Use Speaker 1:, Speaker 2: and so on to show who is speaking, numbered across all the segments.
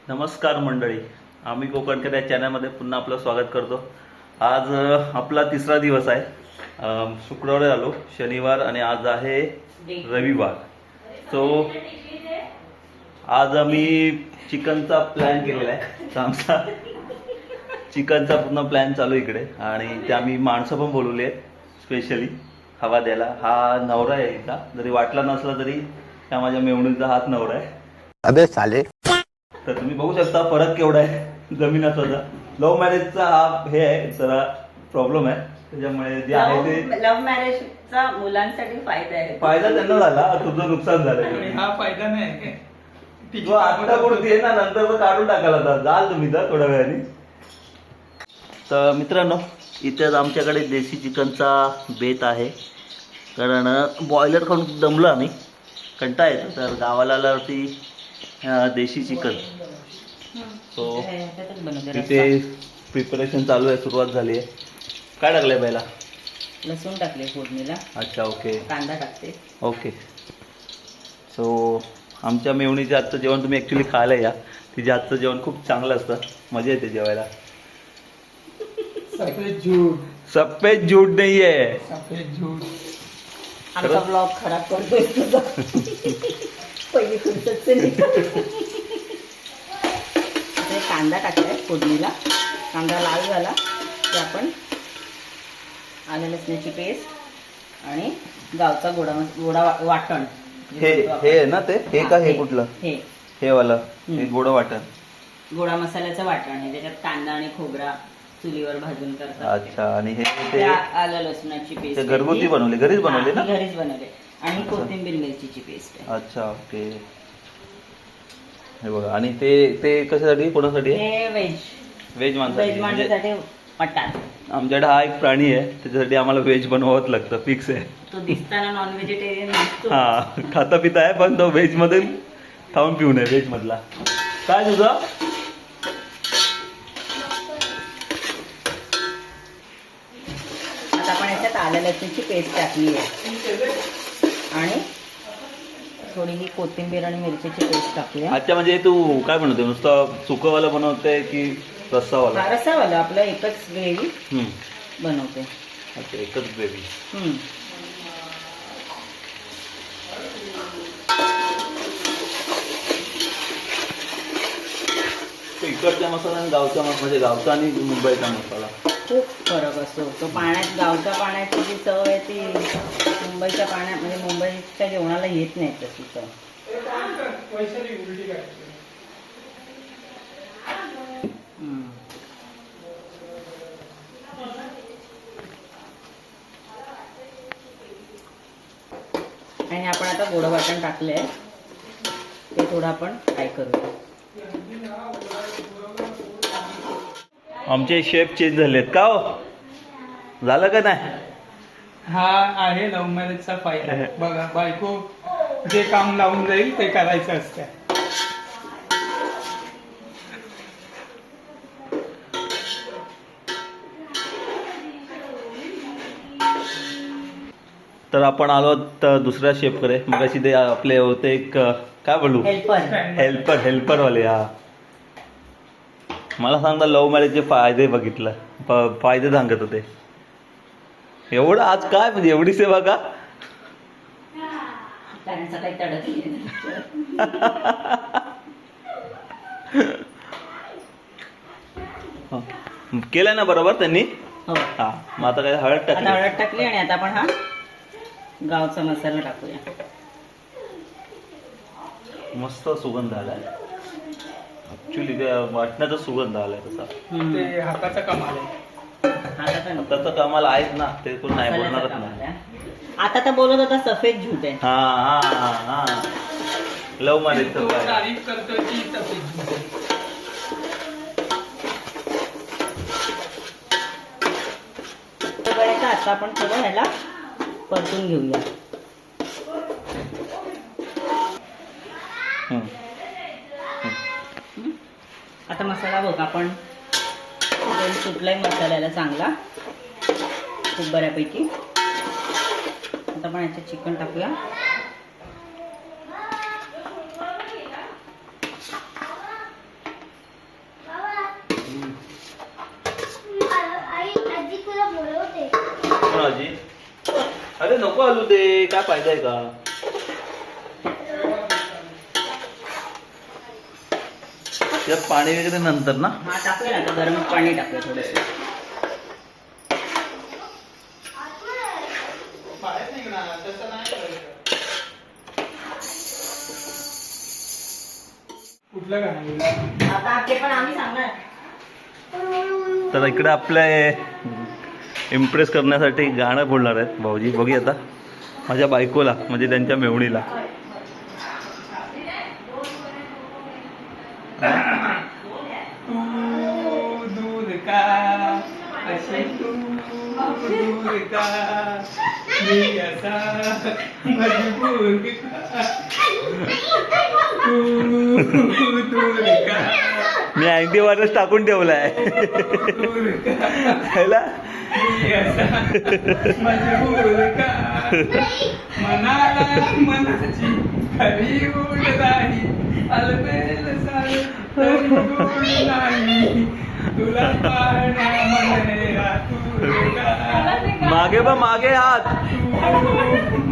Speaker 1: नमस्कार मंडळी, आम्ही कोकणकर या चॅनलमध्ये पुन्हा आपलं स्वागत करतो। आज आपला तिसरा दिवस आहे। शुक्रवारी आलो, शनिवार आणि आज आहे रविवार। सो आज आम्ही चिकनचा प्लॅन केलेला आहे। आमचा चिकनचा पूर्ण प्लॅन चालू इकडे आणि ते आम्ही माणसं पण बोलवली आहेत स्पेशली हवा द्यायला। हा नवरा आहे इथला, जरी वाटला नसला तरी त्या माझ्या मेवणीचा हाच नवरा आहे।
Speaker 2: अबे साले,
Speaker 1: तर तुम्ही बघू शकता फरक केवढा आहे जमीनाचा। लव्ह मॅरेजचा हा हे आहे जरा प्रॉब्लेम आहे, त्याच्यामुळे जे आहे ते
Speaker 3: लव्ह मॅरेजचा मुलांसाठी फायदा आहे।
Speaker 1: फायदा त्यांना झाला, तुझं नुकसान झालं।
Speaker 4: हा फायदा नाही,
Speaker 1: जो आता कुठे आहे ना, नंतर तो काढून टाकायला आता जाल तुम्ही तर थोड्या वेळाने। तर मित्रांनो, इथे आमच्याकडे देशी चिकनचा बेत आहे, कारण बॉयलर खाऊन दमलो आम्ही, कंटाळा येतो। तर गावाला आल्यावरती देशी चिकन, सो तिथे प्रिपरेशन चालू आहे, सुरुवात झाली आहे। काय टाकलंय पहिला?
Speaker 3: लसूण टाकले फोडणीला।
Speaker 1: अच्छा, ओके,
Speaker 3: कांदा टाकते।
Speaker 1: ओके। सो आमच्या मेवणीच्या हातचं जेवण तुम्ही ॲक्च्युली खायला या, तिच्या हातचं जेवण खूप चांगलं असतं, मजा येते जेवायला।
Speaker 4: सफेद झूठ,
Speaker 1: सफेद झूठ नाही आहे,
Speaker 4: सफेद झूठ।
Speaker 3: आमचा ब्लॉग खराब करतोय तुझा। पहिली फुरसत नाही। कांदा टाकलाय फोडणीला, कांदा लाल झाला की आपण आलं लसणाची पेस्ट आणि गावचा गोडा वाटण।
Speaker 1: हे हे ना, ते हे का हे कुठलं? हे वाला हे गोड वाटण,
Speaker 3: गोडा मसाल्याचं वाटण आहे, त्याच्यात कांदा आणि खोबरा चुलीवर भाजून करतात।
Speaker 1: अच्छा, आणि हे ते
Speaker 3: आलं लसणाची पेस्ट
Speaker 1: घरगुती बनवली, घरीच बनवली ना?
Speaker 3: घरीच बनवले, आणि कोथिंबीर मिरचीची पेस्ट आहे।
Speaker 1: अच्छा, ओके। हे बघा, आणि ते ते कशासाठी, कोणासाठी आहे?
Speaker 3: हे व्हेज
Speaker 1: व्हेज माणसासाठी, म्हणजे
Speaker 3: माणसासाठी मटण।
Speaker 1: आमच्याकडे हा एक प्राणी आहे, त्याच्यासाठी आम्हाला व्हेज बनवावंच लागतं, फिक्स आहे।
Speaker 3: तो दिसताना नॉन व्हेजिटेरियन दिसतो।
Speaker 1: हा, खाता पिता आहे, पण तो व्हेज मध्ये खाऊन पिऊन आहे, व्हेज मधला। काय तुझं?
Speaker 3: आता आपण याच्यात आलं लसणाची पेस्ट टाकली आहे आणि थोडी ही कोथिंबीर आणि मिरचीची पेस्ट टाकूया।
Speaker 1: अच्छा, म्हणजे तू काय बनवते, नुसतं सुकंवाला बनवते की रस्सावाला?
Speaker 3: रस्सावाला, आपलं एकच ग्रेव्ही बनवते।
Speaker 1: अच्छा, एकच ग्रेव्ही। इकडच्या मसाला आणि गावचा म्हणजे गावचा आणि मुंबईचा मसाला
Speaker 3: खूप फरक असतो। तो पाण्यात, गावच्या पाण्याची जी चव आहे ती मुंबईच्या पाण्यात, म्हणजे मुंबईच्या जेवणाला येत नाही तशी चव। आणि आपण आता गोड वाटण टाकले आहे, ते थोडं आपण फ्राय करूया।
Speaker 1: आमचे शेफ चेंज झालेत का हो? झालं का नाही?
Speaker 4: हा आहे लव्ह मॅरेजचा फायदा। बघा, बायको जे काम लावून जाईल ते करायचं असतं।
Speaker 1: तर आपण आलो दुसऱ्या शेफकडे। मग अशी ते आपले होते एक काय बोलू, हेल्पर वाले। हा, मला सांगता लव्ह मॅरेजचे फायदे बघितलं, फायदे सांगत होते। एवढं आज काय म्हणजे एवढी सेवा का?
Speaker 3: त्यांचा काही तडक नाही।
Speaker 1: केलंय ना बरोबर त्यांनी?
Speaker 3: हो,
Speaker 1: हा, मग आता काय हळद
Speaker 3: आता
Speaker 1: टाकली?
Speaker 3: हळद टाकली आणि आता आपण हा गावचा मसाला टाकूया।
Speaker 1: मस्त सुगंध आलाय, ऍक्च्युली वाटण्याचा सुगंध आलाय तसा।
Speaker 4: ते हाताचा कमाल आहे।
Speaker 1: त्याचं कामाला आहेच ना, ते कोण नाही बोलणारच नाही।
Speaker 3: आता तर बोलत होता सफेद झूठ आहे।
Speaker 1: हा हा हा हा, लव्ह मॅरेजचं
Speaker 4: तो
Speaker 1: काय?
Speaker 4: तारीफ करतोय की सफेद झूठ आहे।
Speaker 3: आता आपण थोडं ह्याला परतून घेऊया। आता मसाला बघ, आपण तेल सुटलाय मसाल्याला चांगला, खूप बऱ्यापैकी। आता आपण याच्यात चिकन टाकूया।
Speaker 1: भाजी. अरे नको आलू दे, काय फायदा आहे का? त्यात पाणी वगैरे नंतर ना.
Speaker 3: हा टाकूया ना, आता गरम पाणी टाकूया थोडस.
Speaker 4: कुठलं गाणं?
Speaker 3: आता ते पण आम्ही सांगणार.
Speaker 1: तर इकडे आपल्या इम्प्रेस करण्यासाठी गाणं बोलणार आहेत भाऊजी. बघूया आता माझ्या बायकोला, म्हणजे त्यांच्या मेवणीला.
Speaker 4: तू दूर का अशी तू दूर का मी असा मजबूर का तू दूर का
Speaker 1: मी अँटीव्हायरस टाकून ठेवलाय.
Speaker 4: दूर का
Speaker 1: ह्याला
Speaker 4: मी असा मजबूर का मनाला मनाची खरी उड नाही अलबेल साल तरी गोड नाही तुला पाहण्या मने आतुर का
Speaker 1: मागे पण मागे हात,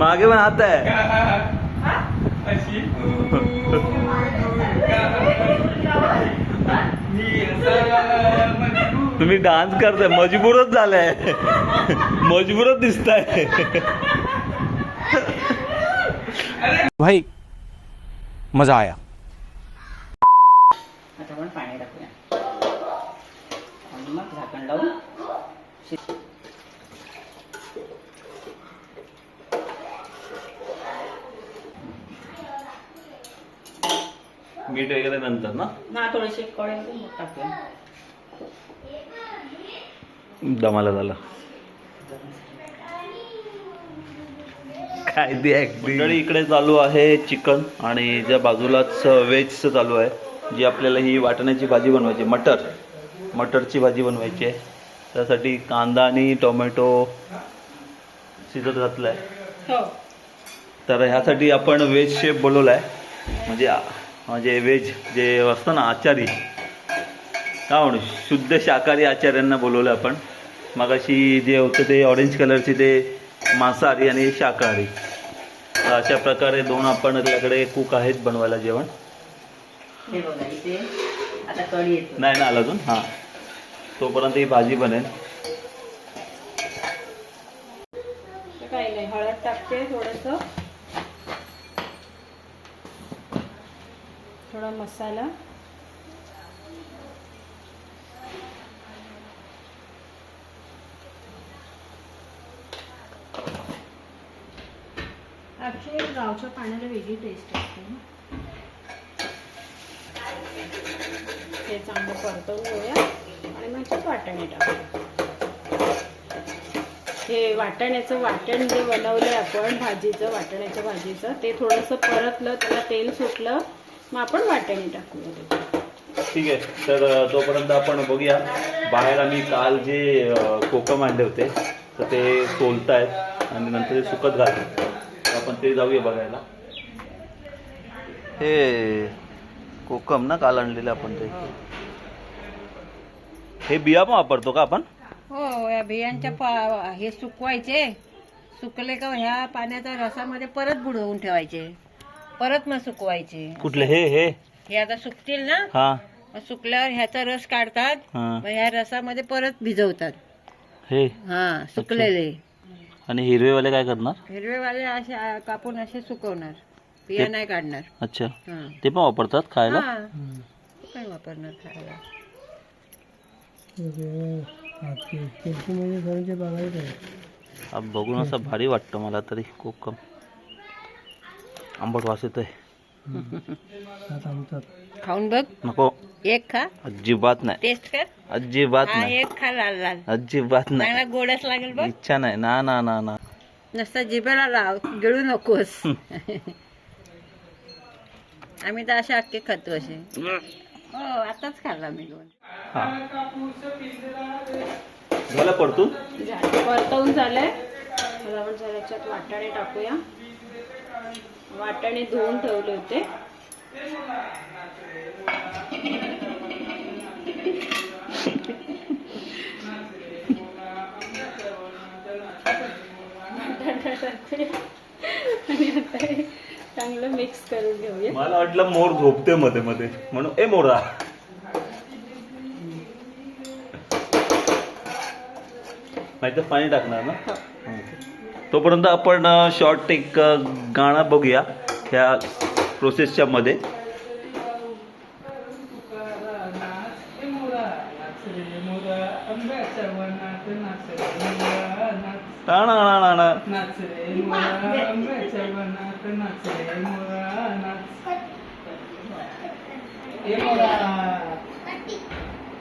Speaker 1: मागे पण हात आहे.
Speaker 4: अशी तू दूर का मी असा मजबूर.
Speaker 1: तुम्ही डान्स करताय, मजबूरच झालाय. मजबूरच दिसताय.
Speaker 2: भाई मजा आया.
Speaker 3: आता आपण पाणी टाकूया आणि मग झाकण लावून
Speaker 1: मीठ वगैरे नंतर ना.
Speaker 3: थोडेसे कळे मग टाकूया.
Speaker 1: दमाला झाला काय ते मंडळी. इकडे चालू आहे चिकन आणि ज्या बाजूलाच व्हेजचं चालू आहे. जी आपल्याला ही वाटण्याची भाजी बनवायची, मटरची भाजी बनवायची आहे. त्यासाठी कांदा आणि टोमॅटो शिजत घातला आहे.
Speaker 3: हो.
Speaker 1: तर ह्यासाठी आपण व्हेज शेफ बोलवला आहे. म्हणजे व्हेज जे असतं ना, आचारी, काय म्हणू, शुद्ध शाकाहारी आचार्यांना बोलवलं आपण. मगाशी जे होतं ते ऑरेंज कलरचे ते मांसाहारी आणि शाकाहारी. तर अशा प्रकारे दोन आपण आपल्याकडे कुक आहेत बनवायला जेवण.
Speaker 3: हे बघा इथे आता कढी येतो.
Speaker 1: नाही ना आला अजून. हां, तोपर्यंत ही भाजी बनेल.
Speaker 3: काही नाही, हळद टाकते थोडंसं, थोडा मसाला,
Speaker 5: ॲक्च्युली गावच्या पाण्याला वेगळी टेस्ट असते ना.
Speaker 3: हे चांगलं परतवून घेऊया आणि मग त्यात वाटणे टाकूया. हे वाटण्याचं वाटण जे बनवलं आपण भाजीचं, वाटण्याच्या भाजीचं, ते थोडंसं परतलं, त्याला तेल सुटलं, मग आपण वाटणे टाकूया.
Speaker 1: ठीक आहे. तर तोपर्यंत आपण बघूया. बाहेर आम्ही काल जे कोकम आणले होते तर ते सोलतायत आणि नंतर ते सुकत घालतात. आपण ते जाऊया बघायला. हे कोकम ना काल आणलेले आपण ते. हे बिया पण वापरतो का आपण?
Speaker 5: हो, या बियांच्या हे सुकवायचे, सुकले का ह्या पाण्याच्या रसामध्ये परत बुडवून ठेवायचे, परत मग सुकवायचे.
Speaker 1: कुठले हे
Speaker 5: हे आता सुकतील ना,
Speaker 1: हा,
Speaker 5: मग सुकल्यावर ह्याचा रस काढतात,
Speaker 1: हा.
Speaker 5: मग ह्या रसामध्ये परत भिजवतात.
Speaker 1: हे
Speaker 5: हा, सुकलेले.
Speaker 1: आणि हिरवेवाले काय करणार?
Speaker 5: हिरवेवाले असे कापून असे सुकवणार, बिया नाही काढणार.
Speaker 1: अच्छा,
Speaker 5: हा.
Speaker 1: ते पण वापरतात खायला.
Speaker 5: हा. काय वापरणार खायला.
Speaker 1: अब बघून असं भारी वाटतं मला तरी. कोकम आंबट वास येतोय.
Speaker 5: खाऊन बघ,
Speaker 1: नको,
Speaker 5: एक खा,
Speaker 1: अजिबात नाही,
Speaker 5: टेस्ट कर.
Speaker 1: अजिबात
Speaker 5: हा,
Speaker 1: नाही,
Speaker 5: एक खा, लाल लाल,
Speaker 1: अजिबात नाही.
Speaker 5: चांगला गोडच लागेल बघ.
Speaker 1: इच्छा नाही ना ना ना ना.
Speaker 5: नुसतं जिभेला लाव, गिळू नकोस. आम्ही तर असे अख्खे खातो असे. हो, आताच खाल्ला मी दोन.
Speaker 1: हा, झालं परतून.
Speaker 3: परतवून झालंय. मला आपण जरा याच्यात वाटाणे टाकूया. वाटाणे धुवून ठेवले होते. सगळं मिक्स करून घेऊया.
Speaker 1: मला वाटलं मोर झोपते मध्ये मध्ये म्हणून ए मोरा. नाहीतर पाणी टाकणार ना. तोपर्यंत आपण शॉर्ट एक गाणं बघूया ह्या प्रोसेसच्या मध्ये.
Speaker 4: नाच रे मोरा आंब्याच्या वनात नाच रे मोरा नाच. ए मोरा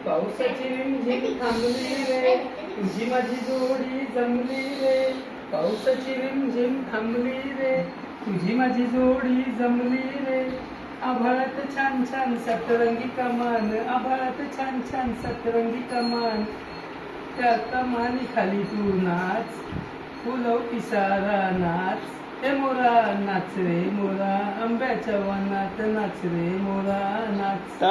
Speaker 4: पावसाची रिमझिम थांबली रे तुझी माझी जोडी जमली रे. पावसाची रिमझिम थांबली रे तुझी माझी जोडी जमली रे. आभाळात छान छान सतरंगी कमान आभाळात छान छान सतरंगी कमान. त्या कमानी खाली तू नाच फुलव पिसारा नाच. हे मोरा नाच रे मोरा आंब्याच्या वनात नाच रे मोरा नाच.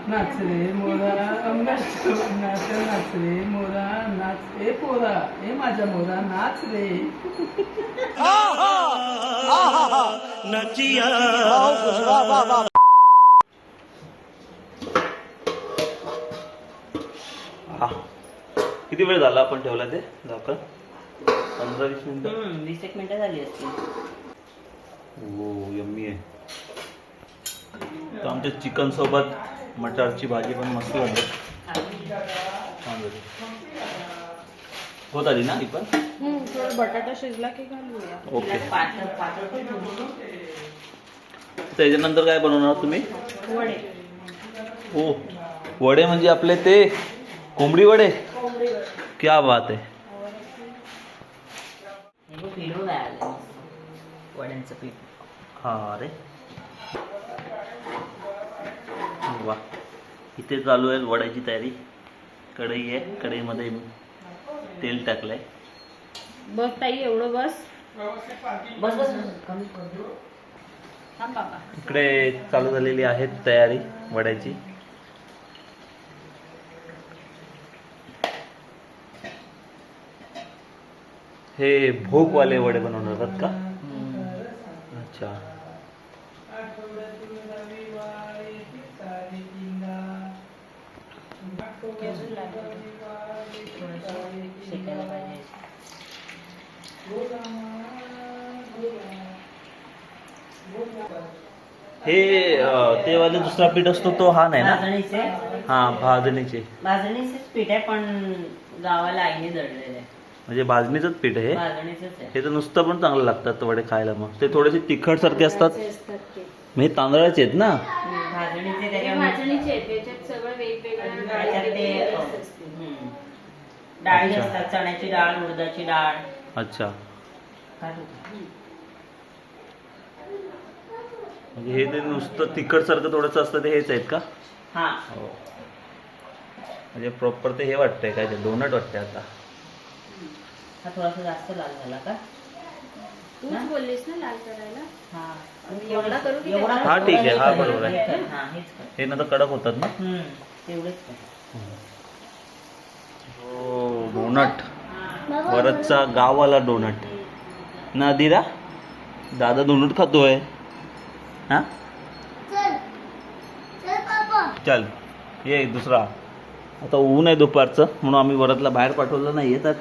Speaker 4: नाच रे मोरा आंब्याच्या वनात नाच रे मोरा नाच. ए पोरा ए माझ्या मोरा नाच रे.
Speaker 1: किती वेळ झाला आपण ठेवला ते झाकण? 15-20 मिनिटं.
Speaker 5: 20 मिनिटं झाली असतील.
Speaker 1: हो यम्मी आहे. तर आमच्या चिकन सोबत मटारची भाजी पण मस्त झाली. छान झाली. होत आली ना ती पण.
Speaker 3: थोडं बटाटा शिजला की घालूया.
Speaker 1: ओके.
Speaker 5: पातळ
Speaker 1: त्याच्यानंतर काय बनवणार तुम्ही?
Speaker 3: वडे.
Speaker 1: ओ वडे म्हणजे आपले ते कोंबडी वडे. क्या बात आहे.
Speaker 5: वड्यांचं पीठ.
Speaker 1: हा अरे वा. इथे चालू आहे वड्याची तयारी. कढई आहे. कढईमध्ये तेल टाकलंय.
Speaker 3: बघ ताई एवढं बस.
Speaker 5: बस बस थांब बाबा.
Speaker 1: इकडे चालू झालेली आहे तयारी वड्याची. हे भोगवाले वडे बनवणार आहात का? अच्छा.
Speaker 5: शेकायला पाहिजे.
Speaker 1: हे ते वाले दुसरा पीठ असतो तो हा नाही ना?
Speaker 5: भाजणीचे.
Speaker 1: हा भाजणीचे.
Speaker 5: भाजणीचेच पीठ आहे पण गावाला आईने दळलेलं आहे.
Speaker 1: म्हणजे भाजणीचंच पीठ आहे.
Speaker 5: भाजणीचंच आहे.
Speaker 1: हे तर नुसतं पण चांगलं लागतात वडे खायला. मग ते थोडेसे तिखट सारखे असतात. म्हणजे तांदळाचे आहेत ना?
Speaker 5: भाजणीचे त्याच्यामध्ये
Speaker 3: भाजणीचे आहेत, त्याच्यात सगळं वेगवेगळं
Speaker 5: त्याच्यात ते डाळी असतात. चण्याची डाळ उडदाची डाळ.
Speaker 1: अच्छा.
Speaker 5: काय होतं?
Speaker 1: म्हणजे हे ते नुसतं तिखट सारखं थोडंसं असतं ते हेच आहेत का?
Speaker 5: हा.
Speaker 1: हो. म्हणजे प्रॉपर ते हे वाटतंय काय ते डोनट वाटतंय आता.
Speaker 5: हा थोडासा जास्त लाल झाला का?
Speaker 3: तूच बोललीस ना लाल करायला.
Speaker 5: हा.
Speaker 3: एवढा करू की
Speaker 5: एवढा
Speaker 1: हा, ठीक आहे. हा, बरोबर आहे.
Speaker 5: हा हेच कर.
Speaker 1: हे नंतर कडक होतात ना?
Speaker 5: तेवढंच कर.
Speaker 1: हो डोनट. वरदचा गाववाला डोनट ना दिरा. दादा डोनट खातोय. हा चल ये दुसरा. आता ऊन आहे दुपारचं म्हणून आम्ही वरदला बाहेर पाठवलं नाही आहे. तर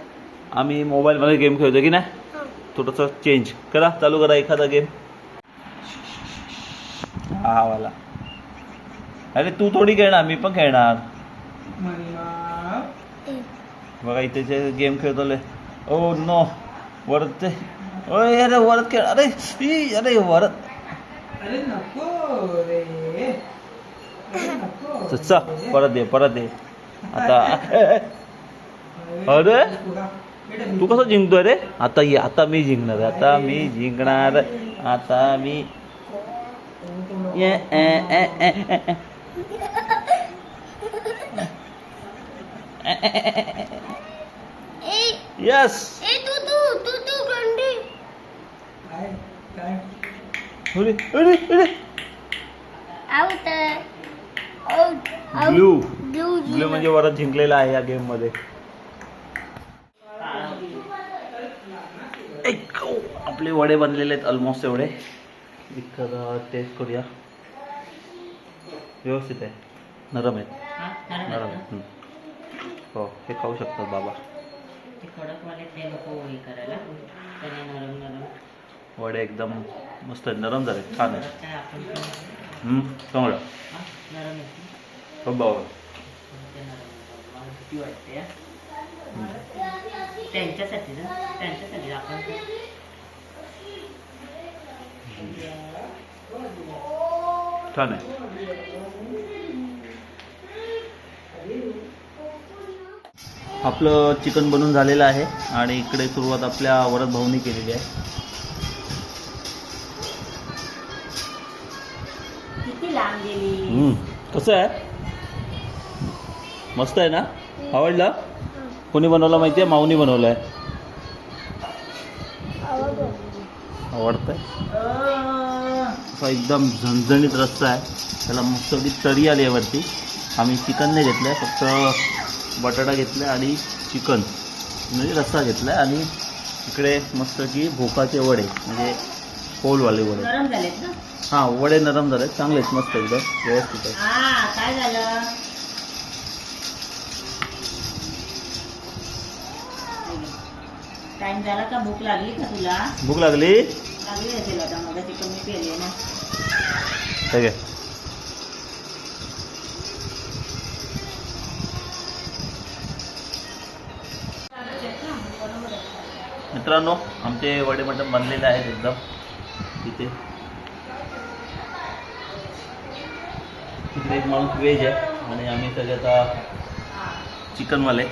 Speaker 1: आम्ही मोबाईलमध्ये गेम खेळतो की नाही. थोडंसं चेंज करा. चालू करा एखादा गेम. हा वाला. अरे तू थोडी खेळणार मी पण खेळणार. बघा इथे जे गेम खेळतोय. ओ नो वरद ते. ओय अरे वरद खेळ. अरे अरे वरद.
Speaker 4: अरे नको रे.
Speaker 1: चा परत दे आता. अरे तू कसं जिंकतोय रे? आता ये. आता मी जिंकणार. आता मी जिंकणार. आता मी यस. अरे अरे अरे ब्लू. ब्लू म्हणजे वरद जिंकलेला आहे या गेम मध्ये. आपले वडे बनलेले आहेत ऑलमोस्ट एवढे. एखादा टेस्ट करूया. व्यवस्थित आहे, नरम आहेत, नरम आहेत. हो, हे खाऊ शकतात बाबा. वडे एकदम मस्त आहेत, नरम झाले, छान आहे. चांगलं हो बाबा.
Speaker 5: त्यांच्यासाठी ना, त्यांच्यासाठी आपण
Speaker 1: छान आहे. आपलं चिकन बनून झालेलं आहे आणि इकडे सुरुवात आपल्या वरद भाऊनी केलेली आहे.
Speaker 5: किती लांब गेली.
Speaker 1: कसं आहे, मस्त आहे ना, आवडला. कोणी बनवला माहिती आहे, माऊनी बनवलं आहे. आवडतंय. असा एकदम झणझणीत रस्सा आहे, त्याला मस्त तरी आली आहे वरती. आम्ही चिकन नाही घेतलं आहे, फक्त बटाटा घेतला आणि चिकन म्हणजे रस्सा घेतला आहे. आणि इकडे मस्त की भोकाचे वडे म्हणजे पोलवाले वडे.
Speaker 5: नरम झालेत ना.
Speaker 1: हां, वडे नरम झाले, चांगले आहेत, मस्त एकदम व्यवस्थित आहे.
Speaker 5: हा, काय झालं. टाइम झाला का. भूक लागली का तुला.
Speaker 1: भूक लागली.
Speaker 5: लागली असेल आता, मग चिकन मी पेले ना.
Speaker 1: ठीक आहे. मित्रांनो, आमचे वडे मटण बनलेले आहेत एकदम. इथे इकडे एक माणूस व्हेज आहे आणि आम्ही सगळे आता चिकनवाले.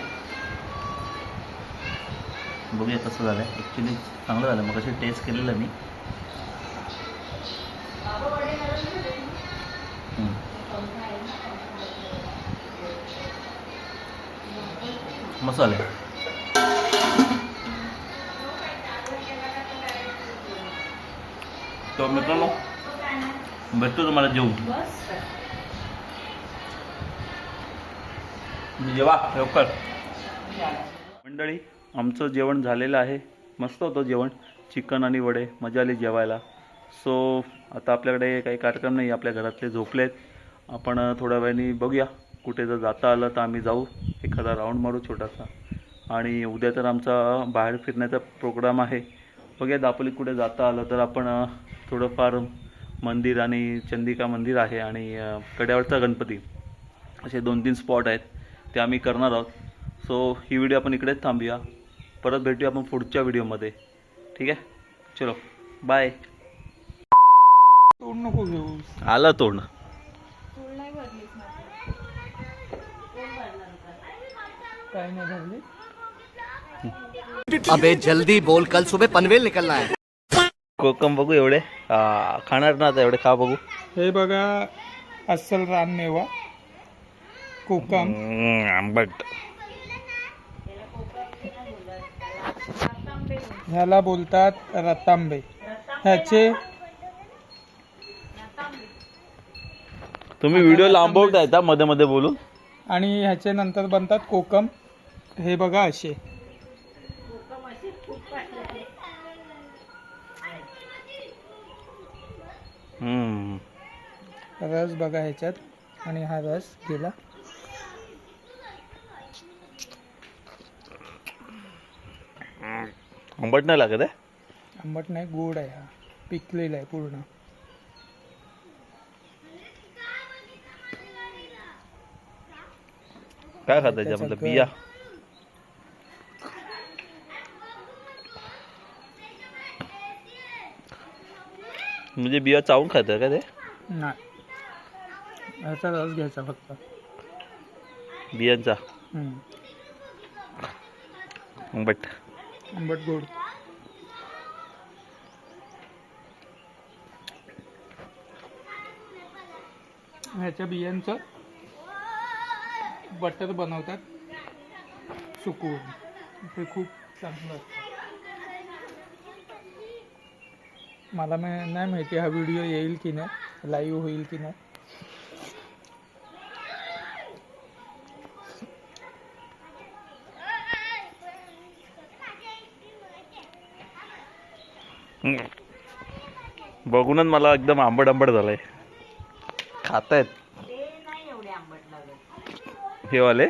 Speaker 1: बघूया कसं झालं आहे. ॲक्च्युली चांगलं झालं, मग कशी टेस्ट केलेलं मी. मसाले तर मित्रांनो, भेटतो तुम्हाला जेवून. जेवा लवकर. मंडळी, आमचं जेवण झालेलं आहे. मस्त होतं जेवण, चिकन आणि वडे, मजा आली जेवायला. सो आता आपल्याकडे काही कार्यक्रम नाही, आपल्या घरातले झोपलेत. आपण थोड्या वेळाने बघूया, कुठे जर जाता आलं तर आम्ही जाऊ, एखादा राऊंड मारू छोटासा. आणि उद्या तर आमचा बाहेर फिरण्याचा प्रोग्राम आहे. बघूया दापोलीत कुठे जाता आलं तर आपण थोडंफार मंदिर आणि चंदिका मंदिर आहे आणि कड्यावरचा गणपती असे 2-3 स्पॉट आहेत, ते आम्ही करणार आहोत. सो ही व्हिडिओ आपण इकडेच थांबूया. परत भेटूया आपण पुढच्या व्हिडिओमध्ये. ठीक आहे, चलो बाय.
Speaker 4: तोड नको घेऊ.
Speaker 1: आलं तोंड.
Speaker 4: काय नाही भरली.
Speaker 2: अबे जल्दी बोल, कल सुबह पनवेल निकलना है.
Speaker 1: कोकम बघू एवढे खाणार ना आता, एवढे खा बघू.
Speaker 4: हे बघा, अस्सल रानमेवा कोकम.
Speaker 1: आंबट.
Speaker 4: ह्याला बोलतात रतांबे. ह्याचे
Speaker 1: तुम्ही व्हिडिओ लांबवताय का मध्ये मध्ये बोलून.
Speaker 4: आणि ह्याचे नंतर बनतात कोकम. हे बघा असे. रस बघा ह्याच्यात, आणि हा रस गेला.
Speaker 1: आंबट नाही लागत आहे.
Speaker 4: आंबट नाही, गोड आहे. हा पिकलेला आहे पूर्ण.
Speaker 1: काय खाता त्याच्यामधलं बिया. म्हणजे बिया चावून खातात का ते.
Speaker 4: नाही, ह्याचा रस घ्यायचा फक्त
Speaker 1: बियांचा. आंबट
Speaker 4: आंबट गोड. ह्याच्या बियांचं बटर बनवतात सुकवून, ते खूप चांगलं असतं. मला नाही माहिती हा व्हिडिओ येईल की नाही, लाईव्ह होईल की नाही.
Speaker 1: बघूनच मला एकदम आंबट आंबट झालंय. खातायत हे वाले.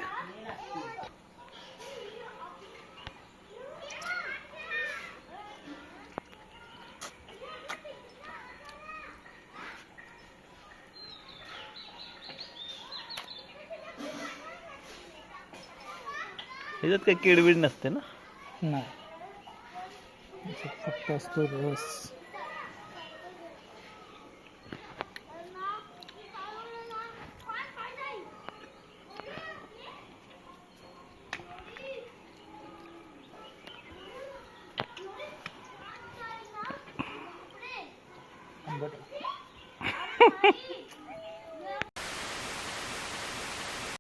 Speaker 1: ह्याच्यात काही किडबिड नसते ना.
Speaker 4: नाही, फक्त असतो रस. आंबट.